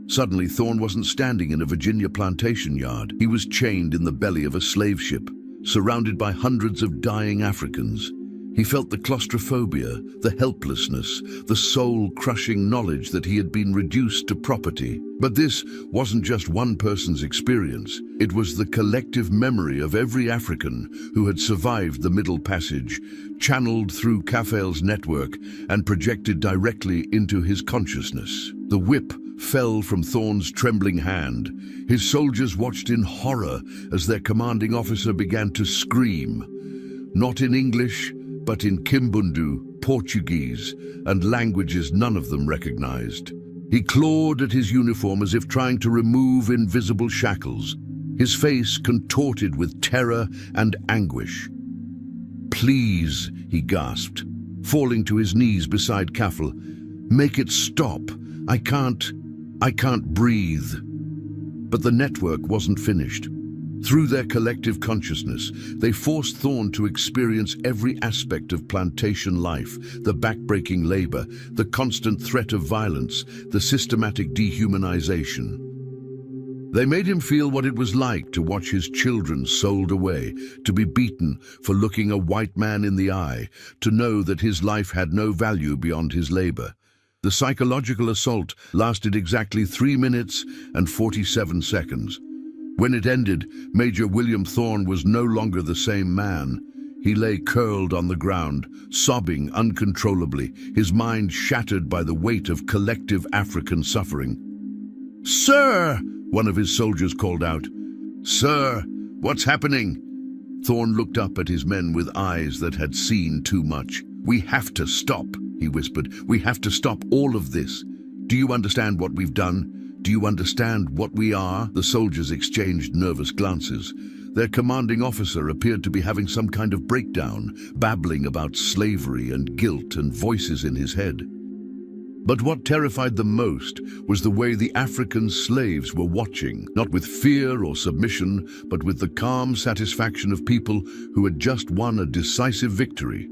Suddenly, Thorne wasn't standing in a Virginia plantation yard. He was chained in the belly of a slave ship, surrounded by hundreds of dying Africans. He felt the claustrophobia, the helplessness, the soul-crushing knowledge that he had been reduced to property. But this wasn't just one person's experience. It was the collective memory of every African who had survived the Middle Passage, channeled through Kafele's network and projected directly into his consciousness. The whip fell from Thorne's trembling hand. His soldiers watched in horror as their commanding officer began to scream, not in English, but in Kimbundu, Portuguese, and languages none of them recognized. He clawed at his uniform as if trying to remove invisible shackles, his face contorted with terror and anguish. "Please," he gasped, falling to his knees beside Kafele. "Make it stop. I can't breathe." But the network wasn't finished. Through their collective consciousness, they forced Thorne to experience every aspect of plantation life: the backbreaking labor, the constant threat of violence, the systematic dehumanization. They made him feel what it was like to watch his children sold away, to be beaten for looking a white man in the eye, to know that his life had no value beyond his labor. The psychological assault lasted exactly 3 minutes and 47 seconds. When it ended, Major William Thorne was no longer the same man. He lay curled on the ground, sobbing uncontrollably, his mind shattered by the weight of collective African suffering. "Sir!" one of his soldiers called out. "Sir, what's happening?" Thorne looked up at his men with eyes that had seen too much. "We have to stop," he whispered. "We have to stop all of this. Do you understand what we've done? Do you understand what we are?" The soldiers exchanged nervous glances. Their commanding officer appeared to be having some kind of breakdown, babbling about slavery and guilt and voices in his head. But what terrified them most was the way the African slaves were watching, not with fear or submission, but with the calm satisfaction of people who had just won a decisive victory.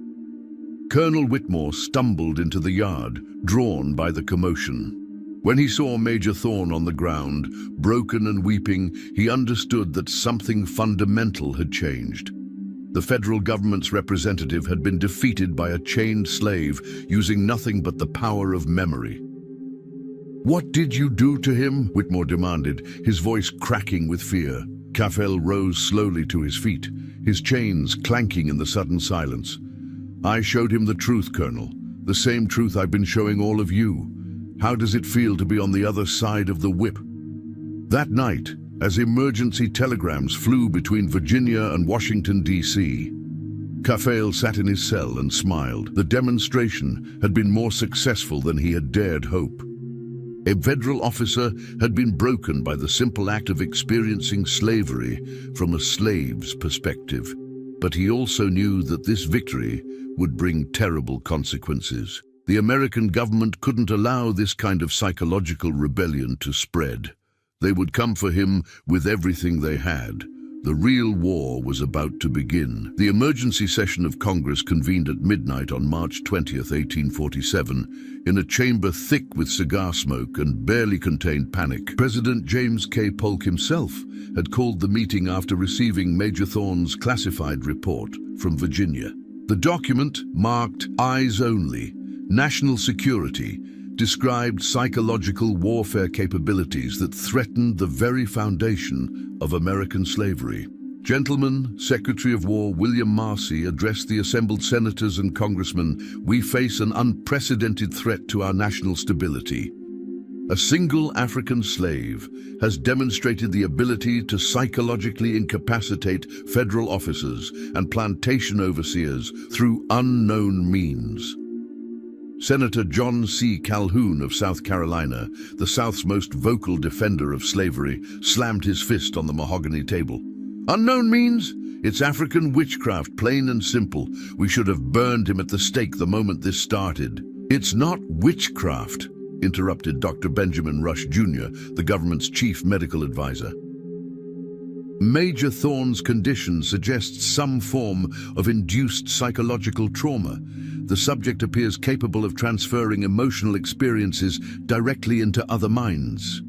Colonel Whitmore stumbled into the yard, drawn by the commotion. When he saw Major Thorne on the ground, broken and weeping, he understood that something fundamental had changed. The federal government's representative had been defeated by a chained slave using nothing but the power of memory. "What did you do to him?" Whitmore demanded, his voice cracking with fear. Kafele rose slowly to his feet, his chains clanking in the sudden silence. "I showed him the truth, Colonel. The same truth I've been showing all of you. How does it feel to be on the other side of the whip?" That night, as emergency telegrams flew between Virginia and Washington, D.C., Kafele sat in his cell and smiled. The demonstration had been more successful than he had dared hope. A federal officer had been broken by the simple act of experiencing slavery from a slave's perspective. But he also knew that this victory would bring terrible consequences. The American government couldn't allow this kind of psychological rebellion to spread. They would come for him with everything they had. The real war was about to begin. The emergency session of Congress convened at midnight on March 20th, 1847, in a chamber thick with cigar smoke and barely contained panic. President James K. Polk himself had called the meeting after receiving Major Thorn's classified report from Virginia. The document, marked Eyes Only, National Security, described psychological warfare capabilities that threatened the very foundation of American slavery. Gentlemen, Secretary of War William Marcy addressed the assembled senators and congressmen, "We face an unprecedented threat to our national stability. A single African slave has demonstrated the ability to psychologically incapacitate federal officers and plantation overseers through unknown means." Senator John C. Calhoun of South Carolina, the South's most vocal defender of slavery, slammed his fist on the mahogany table. "Unknown means? It's African witchcraft, plain and simple. We should have burned him at the stake the moment this started." "It's not witchcraft," interrupted Dr. Benjamin Rush Jr., the government's chief medical advisor. "Major Thorn's condition suggests some form of induced psychological trauma. The subject appears capable of transferring emotional experiences directly into other minds."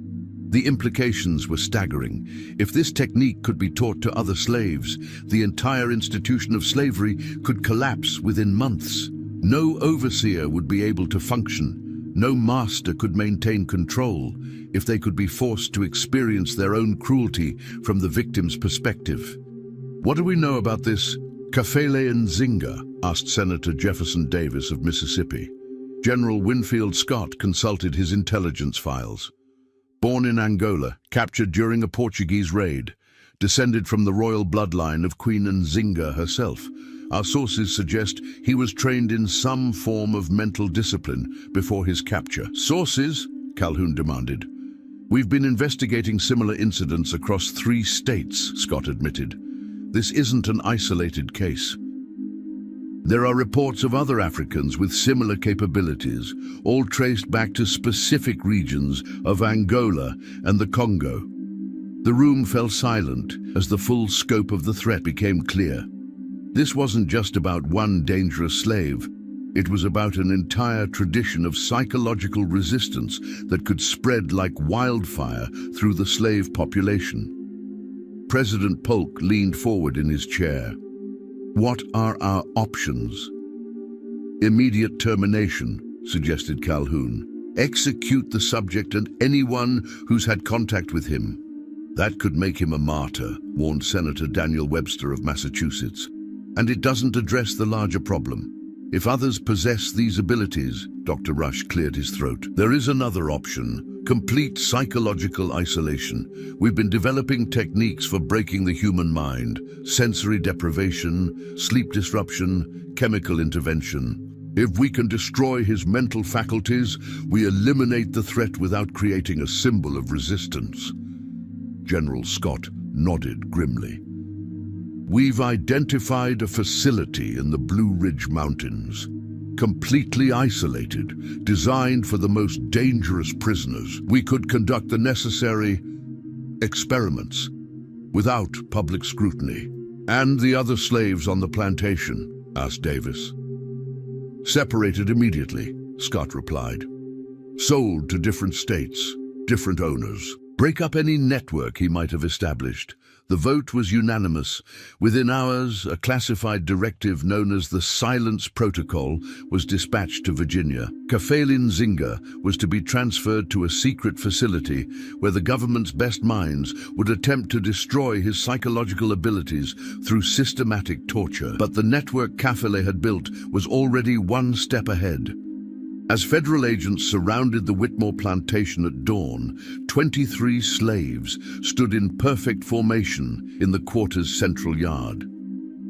The implications were staggering. If this technique could be taught to other slaves, the entire institution of slavery could collapse within months. No overseer would be able to function. No master could maintain control if they could be forced to experience their own cruelty from the victim's perspective. "What do we know about this Kafele and Nzinga?" asked Senator Jefferson Davis of Mississippi. General Winfield Scott consulted his intelligence files. Born in Angola, captured during a Portuguese raid, descended from the royal bloodline of Queen Nzinga herself, our sources suggest he was trained in some form of mental discipline before his capture. "Sources?" Calhoun demanded. "We've been investigating similar incidents across 3 states, Scott admitted. This isn't an isolated case. There are reports of other Africans with similar capabilities, all traced back to specific regions of Angola and the Congo." The room fell silent as the full scope of the threat became clear. This wasn't just about one dangerous slave. It was about an entire tradition of psychological resistance that could spread like wildfire through the slave population. President Polk leaned forward in his chair. "What are our options?" "Immediate termination," suggested Calhoun. "Execute the subject and anyone who's had contact with him." "That could make him a martyr," warned Senator Daniel Webster of Massachusetts. "And it doesn't address the larger problem. If others possess these abilities," Dr. Rush cleared his throat, "there is another option: complete psychological isolation. We've been developing techniques for breaking the human mind: sensory deprivation, sleep disruption, chemical intervention. If we can destroy his mental faculties, we eliminate the threat without creating a symbol of resistance." General Scott nodded grimly. "We've identified a facility in the Blue Ridge Mountains, completely isolated, designed for the most dangerous prisoners. We could conduct the necessary experiments without public scrutiny." "And the other slaves on the plantation?" asked Davis. "Separated immediately," Scott replied. "Sold to different states, different owners. Break up any network he might have established. The vote was unanimous. Within hours, a classified directive known as the Silence Protocol was dispatched to Virginia. Kafele Nzinga was to be transferred to a secret facility where the government's best minds would attempt to destroy his psychological abilities through systematic torture. But the network Kafele had built was already one step ahead. As federal agents surrounded the Whitmore plantation at dawn, 23 slaves stood in perfect formation in the quarter's central yard.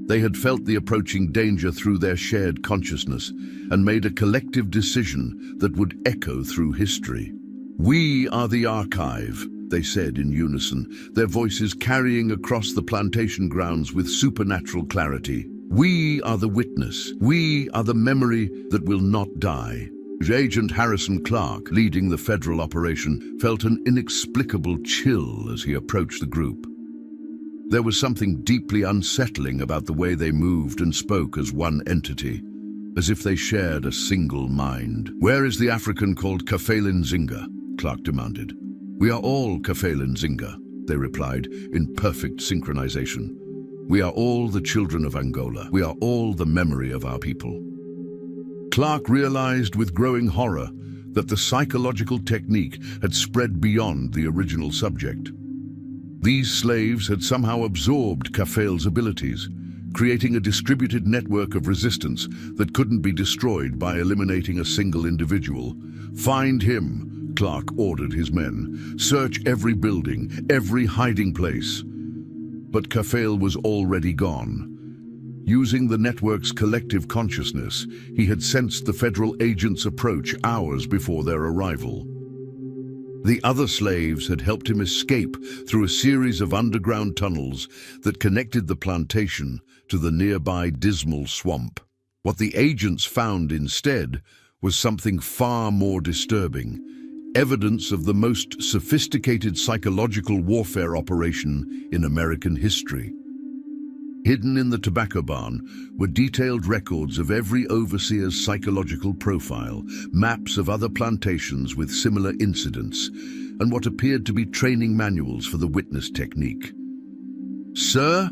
They had felt the approaching danger through their shared consciousness and made a collective decision that would echo through history. "We are the archive," they said in unison, their voices carrying across the plantation grounds with supernatural clarity. "We are the witness. We are the memory that will not die." Agent Harrison Clark, leading the federal operation, felt an inexplicable chill as he approached the group. There was something deeply unsettling about the way they moved and spoke as one entity, as if they shared a single mind. "Where is the African called Kafele Nzinga?" Clark demanded. "We are all Kafele Nzinga," they replied in perfect synchronization. "We are all the children of Angola. We are all the memory of our people." Clark realized with growing horror that the psychological technique had spread beyond the original subject. These slaves had somehow absorbed Kafele's abilities, creating a distributed network of resistance that couldn't be destroyed by eliminating a single individual. "Find him," Clark ordered his men. "Search every building, every hiding place." But Kafele was already gone. Using the network's collective consciousness, he had sensed the federal agents' approach hours before their arrival. The other slaves had helped him escape through a series of underground tunnels that connected the plantation to the nearby dismal swamp. What the agents found instead was something far more disturbing, evidence of the most sophisticated psychological warfare operation in American history. Hidden in the tobacco barn were detailed records of every overseer's psychological profile, maps of other plantations with similar incidents, and what appeared to be training manuals for the witness technique. "Sir,"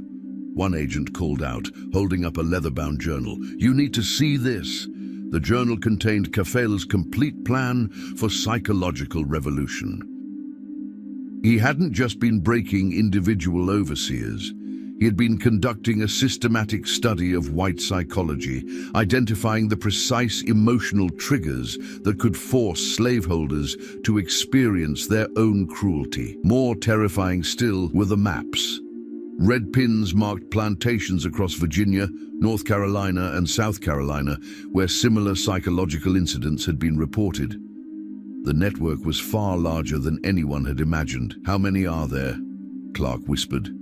one agent called out, holding up a leather-bound journal, "you need to see this." The journal contained Kafele's complete plan for psychological revolution. He hadn't just been breaking individual overseers. He had been conducting a systematic study of white psychology, identifying the precise emotional triggers that could force slaveholders to experience their own cruelty. More terrifying still were the maps. Red pins marked plantations across Virginia, North Carolina, and South Carolina, where similar psychological incidents had been reported. The network was far larger than anyone had imagined. "How many are there?" Clark whispered.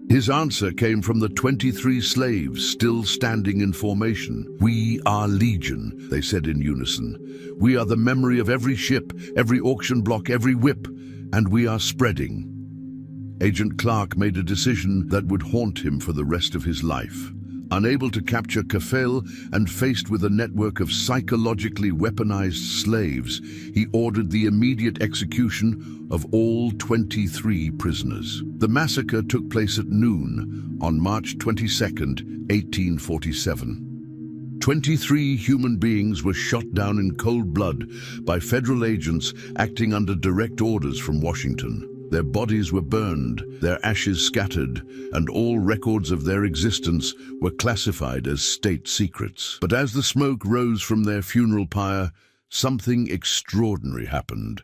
His answer came from the 23 slaves still standing in formation. "We are legion," they said in unison. "We are the memory of every ship, every auction block, every whip, and we are spreading." Agent Clark made a decision that would haunt him for the rest of his life. Unable to capture Kafele and faced with a network of psychologically weaponized slaves, he ordered the immediate execution of all 23 prisoners. The massacre took place at noon on March 22, 1847. 23 human beings were shot down in cold blood by federal agents acting under direct orders from Washington. Their bodies were burned, their ashes scattered, and all records of their existence were classified as state secrets. But as the smoke rose from their funeral pyre, something extraordinary happened.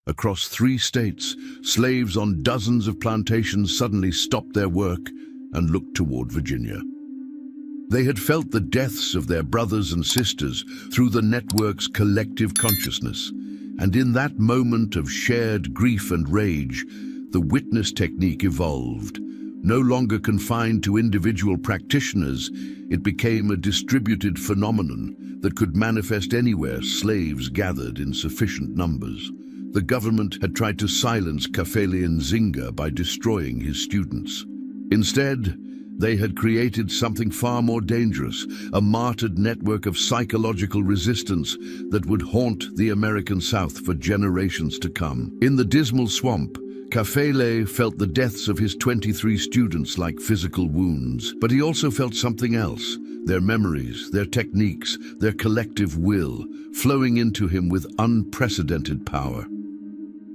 Across 3 states, slaves on dozens of plantations suddenly stopped their work and looked toward Virginia. They had felt the deaths of their brothers and sisters through the network's collective consciousness. And in that moment of shared grief and rage, the witness technique evolved. No longer confined to individual practitioners, it became a distributed phenomenon that could manifest anywhere slaves gathered in sufficient numbers. The government had tried to silence Kafele Nzinga by destroying his students. Instead, they had created something far more dangerous, a martyred network of psychological resistance that would haunt the American South for generations to come. In the dismal swamp, Kafele felt the deaths of his 23 students like physical wounds, but he also felt something else, their memories, their techniques, their collective will, flowing into him with unprecedented power.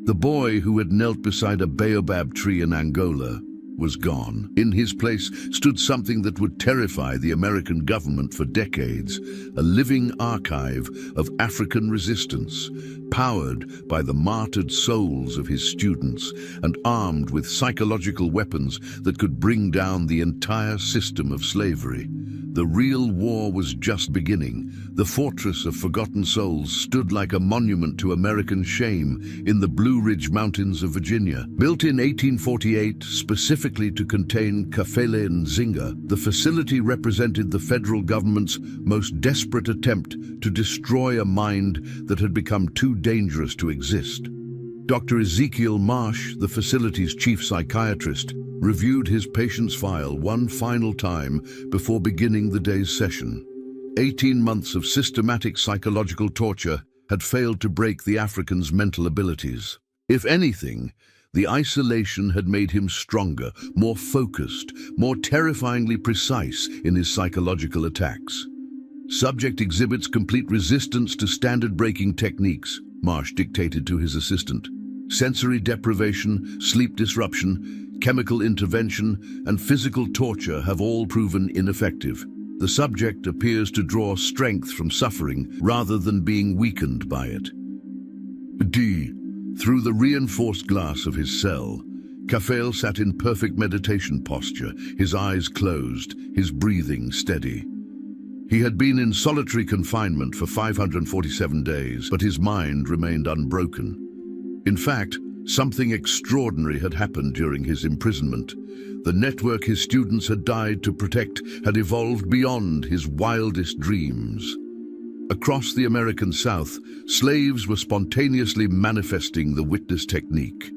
The boy who had knelt beside a baobab tree in Angola was gone. In his place stood something that would terrify the American government for decades, a living archive of African resistance, powered by the martyred souls of his students and armed with psychological weapons that could bring down the entire system of slavery. The real war was just beginning. The fortress of forgotten souls stood like a monument to American shame in the Blue Ridge Mountains of Virginia. Built in 1848 specifically to contain Kafele and Nzinga, the facility represented the federal government's most desperate attempt to destroy a mind that had become too dangerous to exist. Dr. Ezekiel Marsh, the facility's chief psychiatrist, reviewed his patient's file one final time before beginning the day's session. 18 months of systematic psychological torture had failed to break the African's mental abilities. If anything, the isolation had made him stronger, more focused, more terrifyingly precise in his psychological attacks. Subject exhibits complete resistance to standard-breaking techniques, Marsh dictated to his assistant. Sensory deprivation, sleep disruption, chemical intervention, and physical torture have all proven ineffective. The subject appears to draw strength from suffering rather than being weakened by it. Through the reinforced glass of his cell, Kafele sat in perfect meditation posture, his eyes closed, his breathing steady. He had been in solitary confinement for 547 days, but his mind remained unbroken. In fact, something extraordinary had happened during his imprisonment. The network his students had died to protect had evolved beyond his wildest dreams. Across the American South, slaves were spontaneously manifesting the witness technique.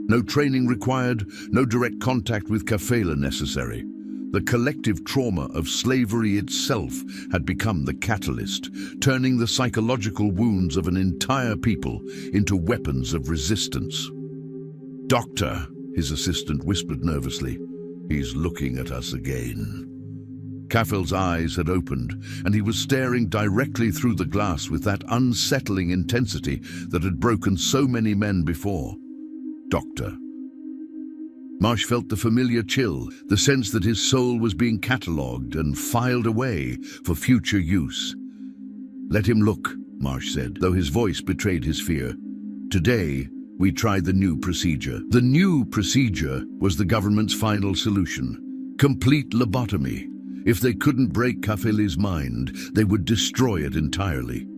No training required, no direct contact with Kafele necessary. The collective trauma of slavery itself had become the catalyst, turning the psychological wounds of an entire people into weapons of resistance. "Doctor," his assistant whispered nervously, "he's looking at us again." Kafele's eyes had opened, and he was staring directly through the glass with that unsettling intensity that had broken so many men before. "Doctor." Marsh felt the familiar chill, the sense that his soul was being catalogued and filed away for future use. "Let him look," Marsh said, though his voice betrayed his fear. "Today, we tried the new procedure." The new procedure was the government's final solution. Complete lobotomy. If they couldn't break Kafele's mind, they would destroy it entirely.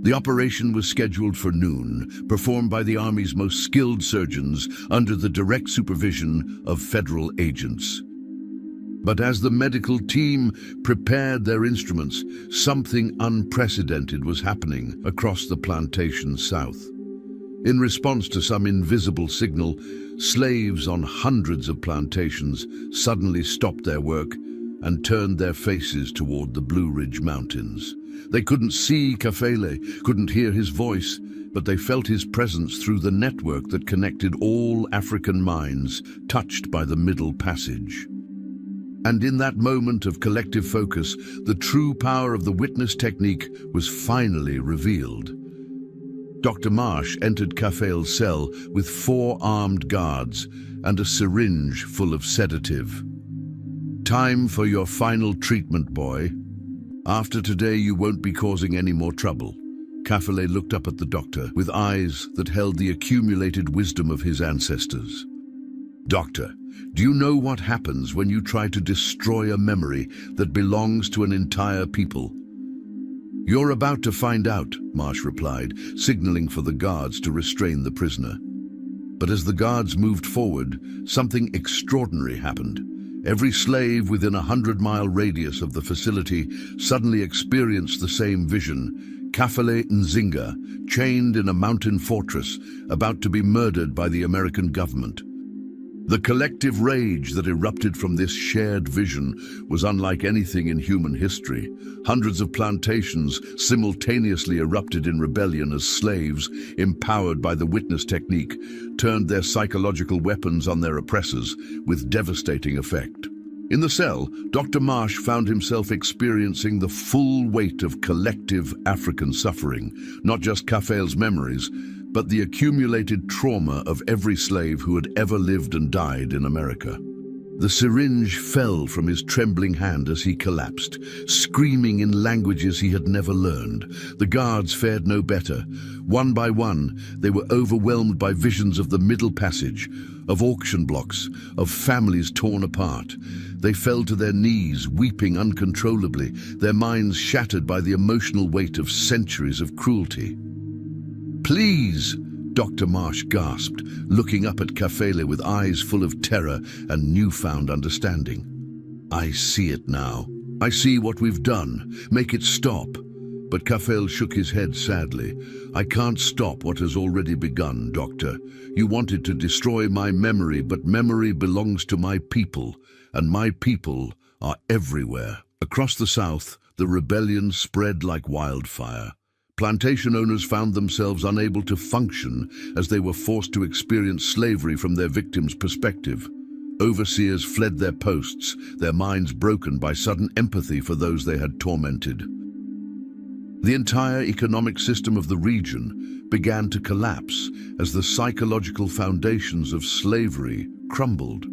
The operation was scheduled for noon, performed by the Army's most skilled surgeons under the direct supervision of federal agents. But as the medical team prepared their instruments, something unprecedented was happening across the plantation south. In response to some invisible signal, slaves on hundreds of plantations suddenly stopped their work and turned their faces toward the Blue Ridge Mountains. They couldn't see Kafele, couldn't hear his voice, but they felt his presence through the network that connected all African minds touched by the Middle Passage. And in that moment of collective focus, the true power of the witness technique was finally revealed. Dr. Marsh entered Kafele's cell with 4 armed guards and a syringe full of sedative. "Time for your final treatment, boy. After today, you won't be causing any more trouble." Kafele looked up at the doctor with eyes that held the accumulated wisdom of his ancestors. "Doctor, do you know what happens when you try to destroy a memory that belongs to an entire people?" "You're about to find out," Marsh replied, signaling for the guards to restrain the prisoner. But as the guards moved forward, something extraordinary happened. Every slave within a 100-mile radius of the facility suddenly experienced the same vision. Kafele Nzinga, chained in a mountain fortress, about to be murdered by the American government. The collective rage that erupted from this shared vision was unlike anything in human history. Hundreds of plantations simultaneously erupted in rebellion as slaves, empowered by the witness technique, turned their psychological weapons on their oppressors with devastating effect. In the cell, Dr. Marsh found himself experiencing the full weight of collective African suffering, not just Kafele's memories, but the accumulated trauma of every slave who had ever lived and died in America. The syringe fell from his trembling hand as he collapsed, screaming in languages he had never learned. The guards fared no better. One by one, they were overwhelmed by visions of the Middle Passage, of auction blocks, of families torn apart. They fell to their knees, weeping uncontrollably, their minds shattered by the emotional weight of centuries of cruelty. "Please," Dr. Marsh gasped, looking up at Kafele with eyes full of terror and newfound understanding. "I see it now. I see what we've done. Make it stop." But Kafele shook his head sadly. "I can't stop what has already begun, Doctor. You wanted to destroy my memory, but memory belongs to my people, and my people are everywhere." Across the South, the rebellion spread like wildfire. Plantation owners found themselves unable to function as they were forced to experience slavery from their victims' perspective. Overseers fled their posts, their minds broken by sudden empathy for those they had tormented. The entire economic system of the region began to collapse as the psychological foundations of slavery crumbled.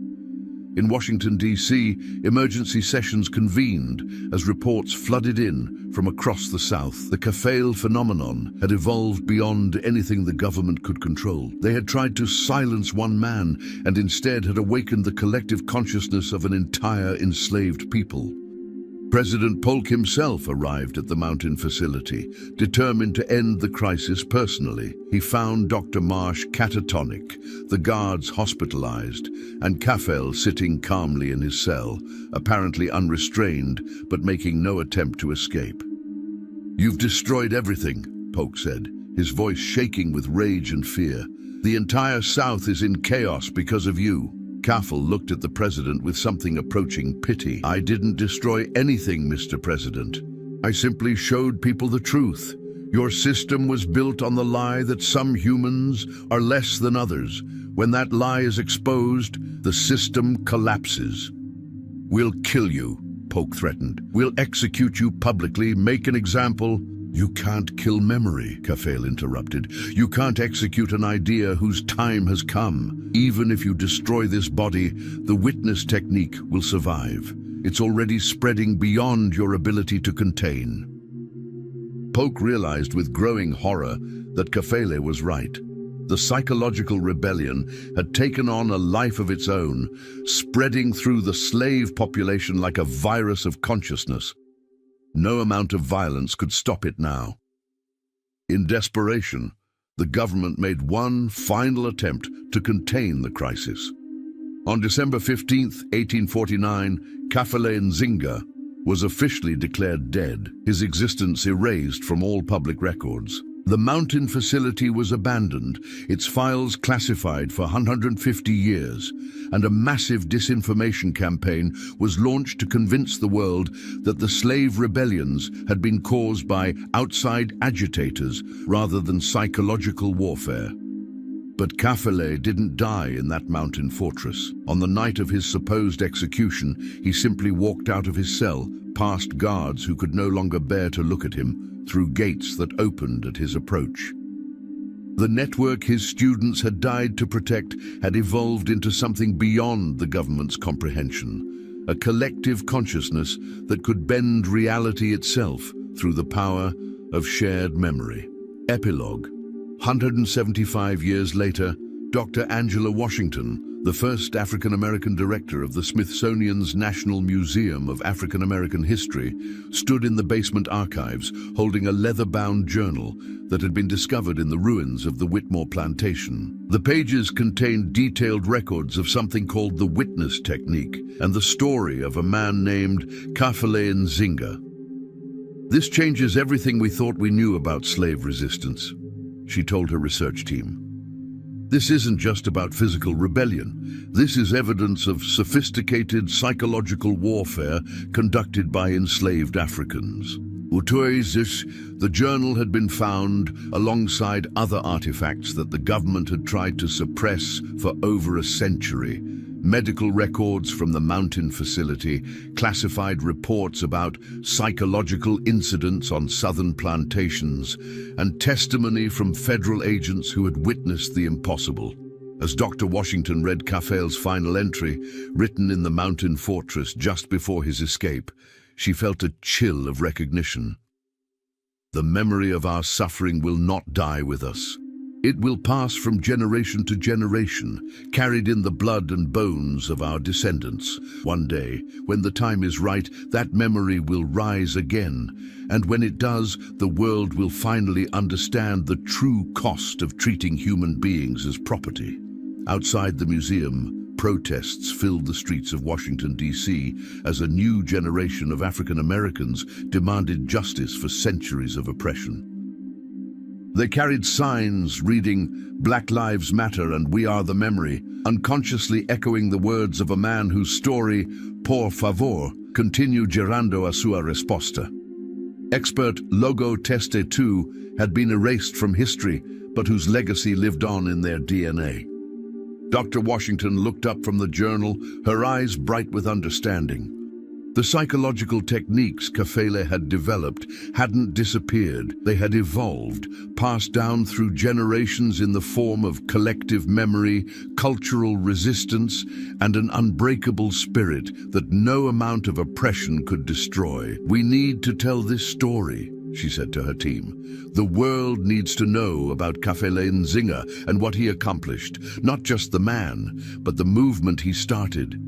In Washington, D.C., emergency sessions convened as reports flooded in from across the South. The Kafele phenomenon had evolved beyond anything the government could control. They had tried to silence one man and instead had awakened the collective consciousness of an entire enslaved people. President Polk himself arrived at the mountain facility, determined to end the crisis personally. He found Dr. Marsh catatonic, the guards hospitalized, and Kafele sitting calmly in his cell, apparently unrestrained, but making no attempt to escape. "You've destroyed everything," Polk said, his voice shaking with rage and fear. "The entire South is in chaos because of you." Kafele looked at the president with something approaching pity. "I didn't destroy anything, Mr. President. I simply showed people the truth. Your system was built on the lie that some humans are less than others. When that lie is exposed, the system collapses." "We'll kill you," Polk threatened. "We'll execute you publicly, make an example." "You can't kill memory," Kafele interrupted. "You can't execute an idea whose time has come. Even if you destroy this body, the witness technique will survive. It's already spreading beyond your ability to contain." Polk realized with growing horror that Kafele was right. The psychological rebellion had taken on a life of its own, spreading through the slave population like a virus of consciousness. No amount of violence could stop it now. In desperation, the government made one final attempt to contain the crisis. On December 15, 1849, Kafele Nzinga was officially declared dead, his existence erased from all public records. The mountain facility was abandoned, its files classified for 150 years, and a massive disinformation campaign was launched to convince the world that the slave rebellions had been caused by outside agitators rather than psychological warfare. But Kafele didn't die in that mountain fortress. On the night of his supposed execution, he simply walked out of his cell, past guards who could no longer bear to look at him, through gates that opened at his approach. The network his students had died to protect had evolved into something beyond the government's comprehension, a collective consciousness that could bend reality itself through the power of shared memory. Epilogue. 175 years later, Dr. Angela Washington, the first African-American director of the Smithsonian's National Museum of African American History, stood in the basement archives holding a leather-bound journal that had been discovered in the ruins of the Whitmore plantation. The pages contained detailed records of something called the witness technique and the story of a man named Kafele Nzinga. "This changes everything we thought we knew about slave resistance," she told her research team. This isn't just about physical rebellion. This is evidence of sophisticated psychological warfare conducted by enslaved Africans. The journal had been found alongside other artifacts that the government had tried to suppress for over a century. Medical records from the mountain facility, classified reports about psychological incidents on southern plantations, and testimony from federal agents who had witnessed the impossible. As Dr. Washington read Kafele's final entry, written in the mountain fortress just before his escape, she felt a chill of recognition. The memory of our suffering will not die with us. It will pass from generation to generation, carried in the blood and bones of our descendants. One day, when the time is right, that memory will rise again. And when it does, the world will finally understand the true cost of treating human beings as property. Outside the museum, protests filled the streets of Washington, D.C. as a new generation of African Americans demanded justice for centuries of oppression. They carried signs reading, "Black Lives Matter" and "We Are the Memory," unconsciously echoing the words of a man whose story, "Por favor, continue gerando a sua resposta." Expert Logo Teste Tu had been erased from history, but whose legacy lived on in their DNA. Dr. Washington looked up from the journal, her eyes bright with understanding. The psychological techniques Kafele had developed hadn't disappeared. They had evolved, passed down through generations in the form of collective memory, cultural resistance, and an unbreakable spirit that no amount of oppression could destroy. "We need to tell this story," she said to her team. "The world needs to know about Kafele Nzinga and what he accomplished, not just the man, but the movement he started."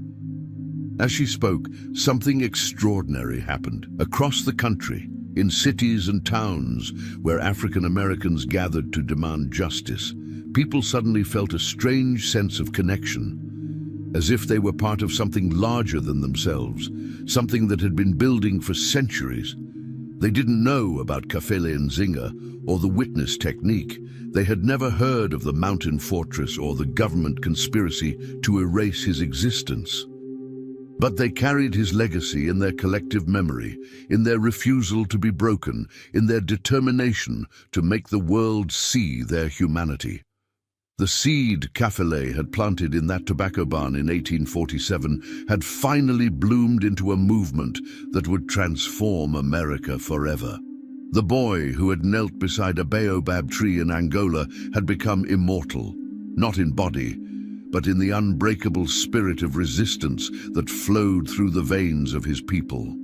As she spoke, something extraordinary happened. Across the country, in cities and towns where African Americans gathered to demand justice, people suddenly felt a strange sense of connection, as if they were part of something larger than themselves, something that had been building for centuries. They didn't know about Kafele Nzinga or the witness technique. They had never heard of the mountain fortress or the government conspiracy to erase his existence. But they carried his legacy in their collective memory, in their refusal to be broken, in their determination to make the world see their humanity. The seed Kafele had planted in that tobacco barn in 1847 had finally bloomed into a movement that would transform America forever. The boy who had knelt beside a baobab tree in Angola had become immortal, not in body, but in the unbreakable spirit of resistance that flowed through the veins of his people.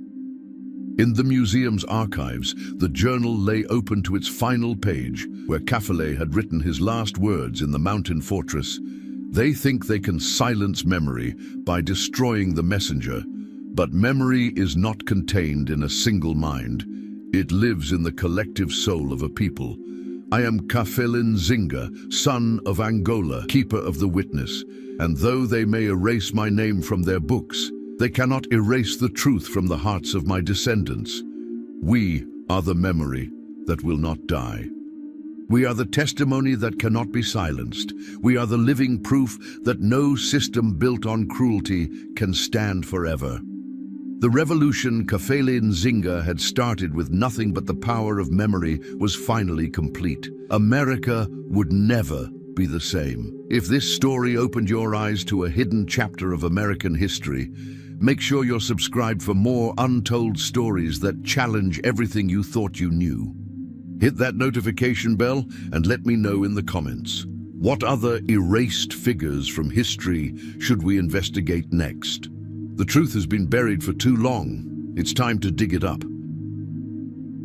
In the museum's archives, the journal lay open to its final page, where Kafele had written his last words in the mountain fortress. "They think they can silence memory by destroying the messenger, but memory is not contained in a single mind. It lives in the collective soul of a people. I am Kafele Nzinga, son of Angola, keeper of the witness, and though they may erase my name from their books, they cannot erase the truth from the hearts of my descendants. We are the memory that will not die. We are the testimony that cannot be silenced. We are the living proof that no system built on cruelty can stand forever." The revolution Kafele Nzinga had started with nothing but the power of memory was finally complete. America would never be the same. If this story opened your eyes to a hidden chapter of American history, make sure you're subscribed for more untold stories that challenge everything you thought you knew. Hit that notification bell and let me know in the comments. What other erased figures from history should we investigate next? The truth has been buried for too long. It's time to dig it up.